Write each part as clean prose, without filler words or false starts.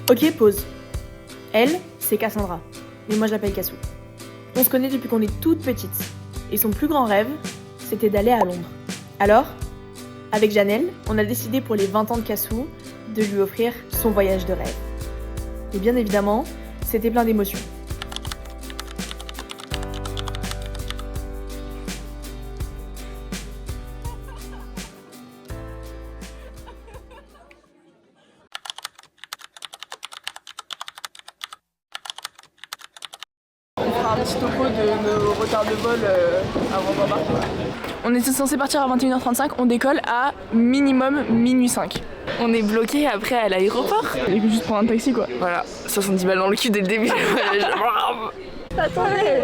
Ok, pause. Elle, c'est Cassandra. Mais moi je l'appelle Cassou. On se connaît depuis qu'on est toute petite. Et son plus grand rêve, c'était d'aller à Londres. Alors, avec Janelle, on a décidé pour les 20 ans de Cassou de lui offrir son voyage de rêve. Et bien évidemment, c'était plein d'émotions. Un petit topo de nos retards de vol avant d'embarquer. On était censé partir à 21h35, on décolle à minimum minuit 5. On est bloqué après à l'aéroport. Il faut juste prendre un taxi quoi. Voilà, 70 balles dans le cul dès le début. Attendez.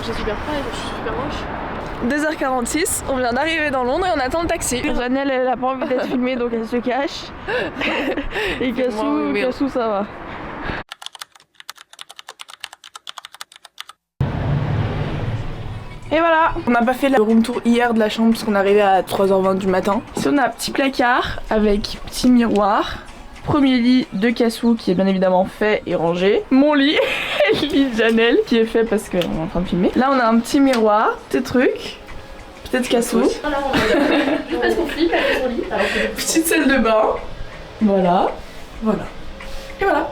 J'ai super froid et je suis super moche. 2h46, on vient d'arriver dans Londres et on attend le taxi. Janelle elle a pas envie d'être filmée donc elle se cache. Et Cassou ça va. Et voilà, on n'a pas fait le room tour hier de la chambre parce qu'on est arrivé à 3h20 du matin. Ici on a un petit placard avec petit miroir. Premier lit de Cassou qui est bien évidemment fait et rangé. Mon lit, le lit de Janelle qui est fait parce qu'on est en train de filmer. Là on a un petit miroir, petit truc. Peut-être Cassou. Parce qu'on flippe avec son lit. Petite salle de bain. Voilà. Voilà. Et voilà.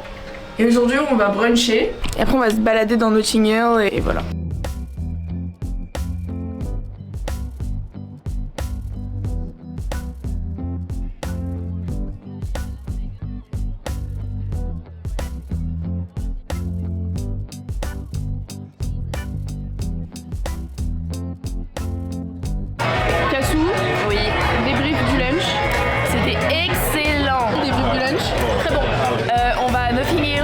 Et aujourd'hui on va bruncher. Et après on va se balader dans Notting Hill et voilà. Cassou, Oui. débrief du lunch. C'était excellent. Débrief du lunch. Très bon. On va à Notting Hill.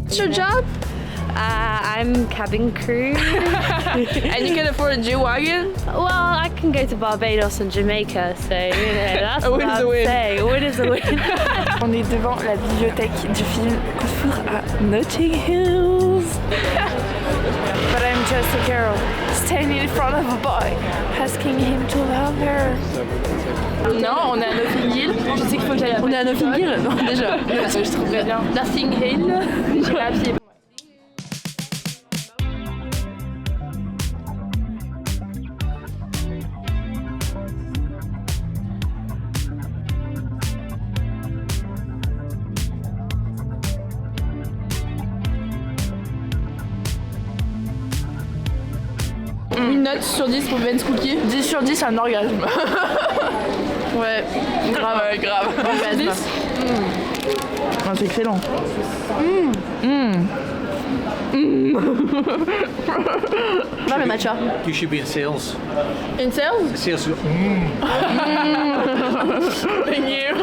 What's your job? I'm cabin crew. And you can afford a G-Wagon? Well, I can go to Barbados and Jamaica, so you know that's A what win's a I'd win. say. A win is a win. On est devant la bibliothèque du film Coup de foudre à Notting Hill. But I'm just a girl standing in front of a boy, asking him to love her. Non, on est à Notting Hill. Je sais qu'il faut que j'aille à On est à Notting Hill? Non, déjà. Je trouverais bien. Notting Hill. J'irai à pied. Une note sur 10 pour Ben's Cookie. 10 sur 10, un orgasme. Ouais, grave. Ouais, grave. Orgasme. Ah, c'est excellent. Non mais matcha. You should be in sales. In sales? Sales. Thank you.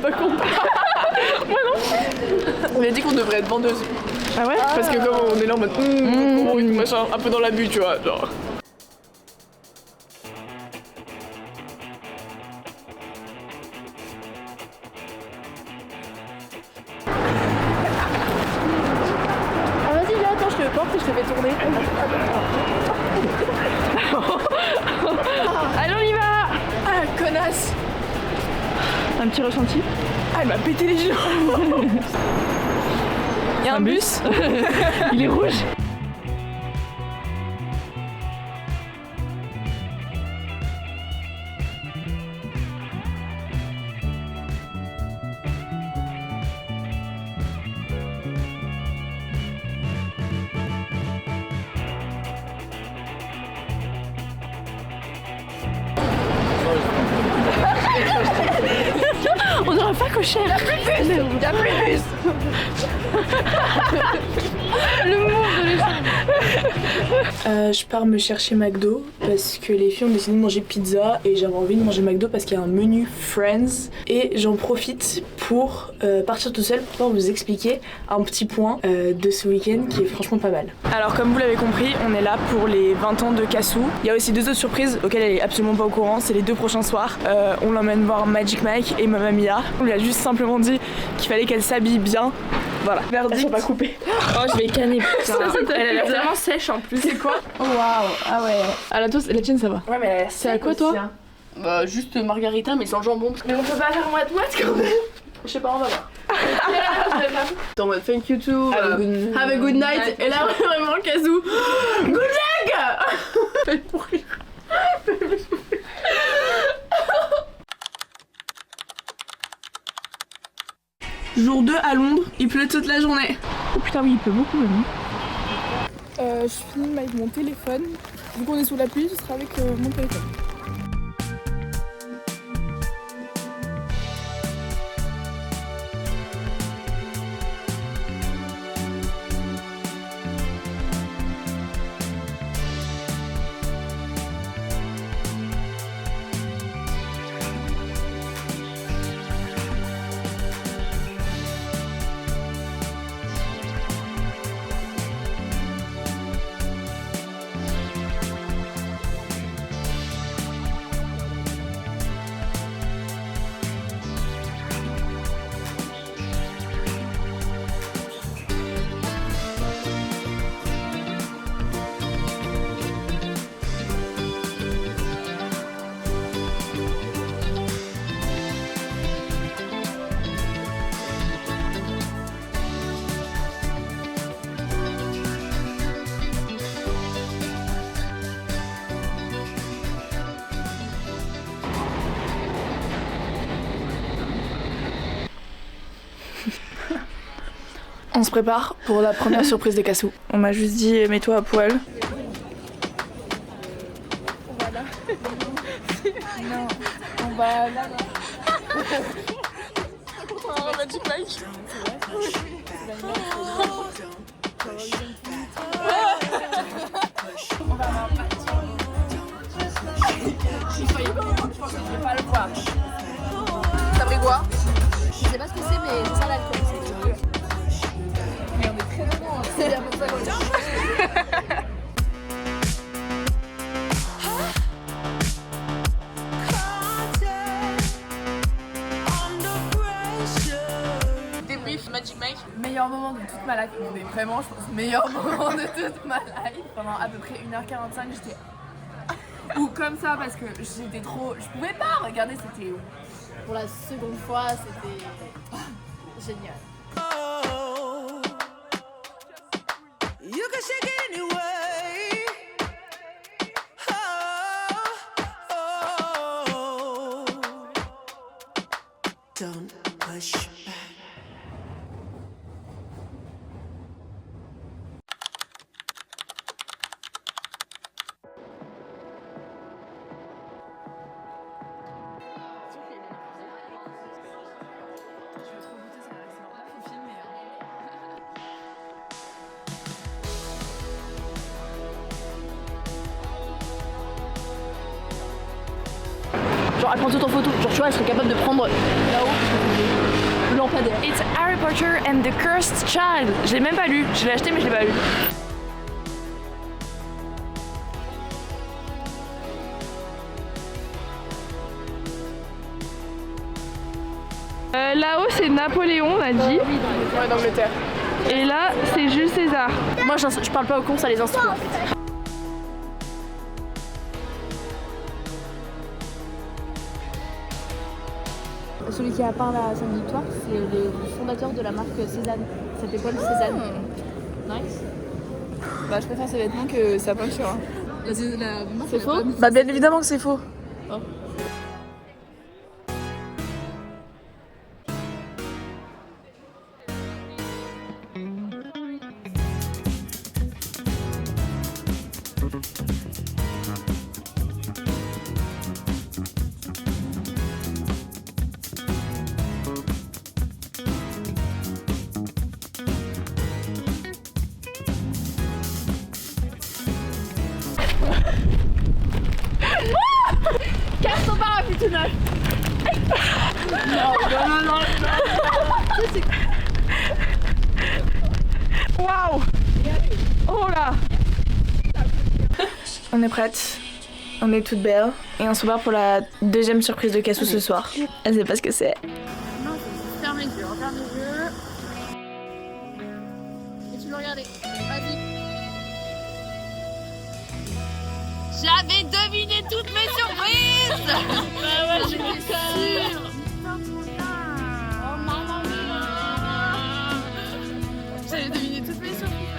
Pas con. Moi non. On a dit qu'on devrait être vendeuse. Ah ouais? Parce que comme on est là en mode machin, un peu dans l'abus, tu vois, genre. Ah vas-y là, attends, je te porte et je te fais tourner. Allez on y va. Ah connasse. Un petit ressenti? Ah elle m'a pété les genoux. Y'a un bus. Il est rouge. On n'aura pas coché. Y'a plus de bus. Le move de l'échange. Je pars me chercher McDo parce que les filles ont décidé de manger pizza et j'avais envie de manger McDo parce qu'il y a un menu Friends et j'en profite pour partir tout seul pour vous expliquer un petit point de ce week-end qui est franchement pas mal. Alors comme vous l'avez compris, on est là pour les 20 ans de Cassou. Il y a aussi 2 autres surprises auxquelles elle est absolument pas au courant, c'est les 2 prochains soirs. On l'emmène voir Magic Mike et Mamma Mia. On lui a juste simplement dit qu'il fallait qu'elle s'habille bien. Voilà, verdict. Elles sont pas coupées. Oh, je vais canner, putain. Elle est vraiment sèche en plus. C'est quoi? Oh waouh, ah ouais. Ah la tienne ça va. Ouais, mais c'est à quoi toi? Bah, juste margarita, mais sans jambon. Mais on peut pas faire moite quand même. Je sais pas, on va voir. En mode thank you too. Have a good night. Et là, vraiment, Kazoo. Good luck. Fais pour rire. Jour 2 à Londres, il pleut toute la journée. Oh putain oui, il pleut beaucoup même. Je filme avec mon téléphone. Vu qu'on est sous la pluie, ce sera avec mon téléphone. On se prépare pour la première surprise des Cassou. On m'a juste dit mets-toi à poil. Voilà. Non, on va là. Oh, Magic Mike. On va avoir je pense que je vais pas le voir. T'as pris quoi? Je sais pas ce que c'est, mais c'est ça l'alcool. Mais on est très loin. C'est bien pour ça qu'on est. Débrief Magic Mike. Meilleur moment de toute ma life. Mais vraiment, je pense meilleur moment de toute ma life. Pendant à peu près 1h45, j'étais ou comme ça parce que j'étais trop. Je pouvais pas regarder, c'était. Pour la seconde fois, c'était génial. You can shake it anyway. Oh. Don't push back. Genre, elle prend tout en photo. Genre, tu vois, elle serait capable de prendre là-haut le lampadaire. It's Harry Potter and the Cursed Child. Je l'ai même pas lu. Je l'ai acheté, mais je l'ai pas lu. Là-haut, c'est Napoléon, on a dit. Ouais, d'Angleterre. Et là, c'est Jules César. Moi, je parle pas au con, ça les instruit en fait. Celui qui a peint la scène de victoire, c'est le fondateur de la marque Cézanne. Ça s'appelle Paul Cézanne. Nice. Bah, je préfère ses vêtements que sa peinture. Hein. C'est faux? Bah, bien évidemment que c'est faux. Oh. Waouh. Oh là. On est prête. On est toutes belles. Et on se prépare pour la deuxième surprise de Cassou ce soir. Elle sait pas ce que c'est. Ferme les yeux, ferme les yeux. Et tu veux regarder. Vas-y. J'avais deviné toutes mes surprises. Bah ouais, j'étais sûre. Oh maman mia. J'avais deviné toutes mes surprises,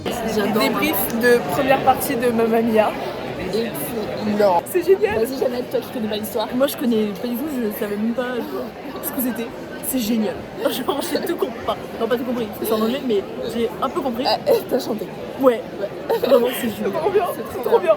merci. Débrief de première partie de Mamma Mia. Non. C'est génial. Vas-y Jeannette, toi qui connais pas l'histoire. Moi je connais pas du tout, je savais même pas ce que c'était. C'est génial. Genre j'ai tout compris. Enfin, non pas tout compris, c'est en anglais mais j'ai un peu compris. T'as chanté. Ouais. Vraiment c'est génial. Trop bien. C'est trop bien.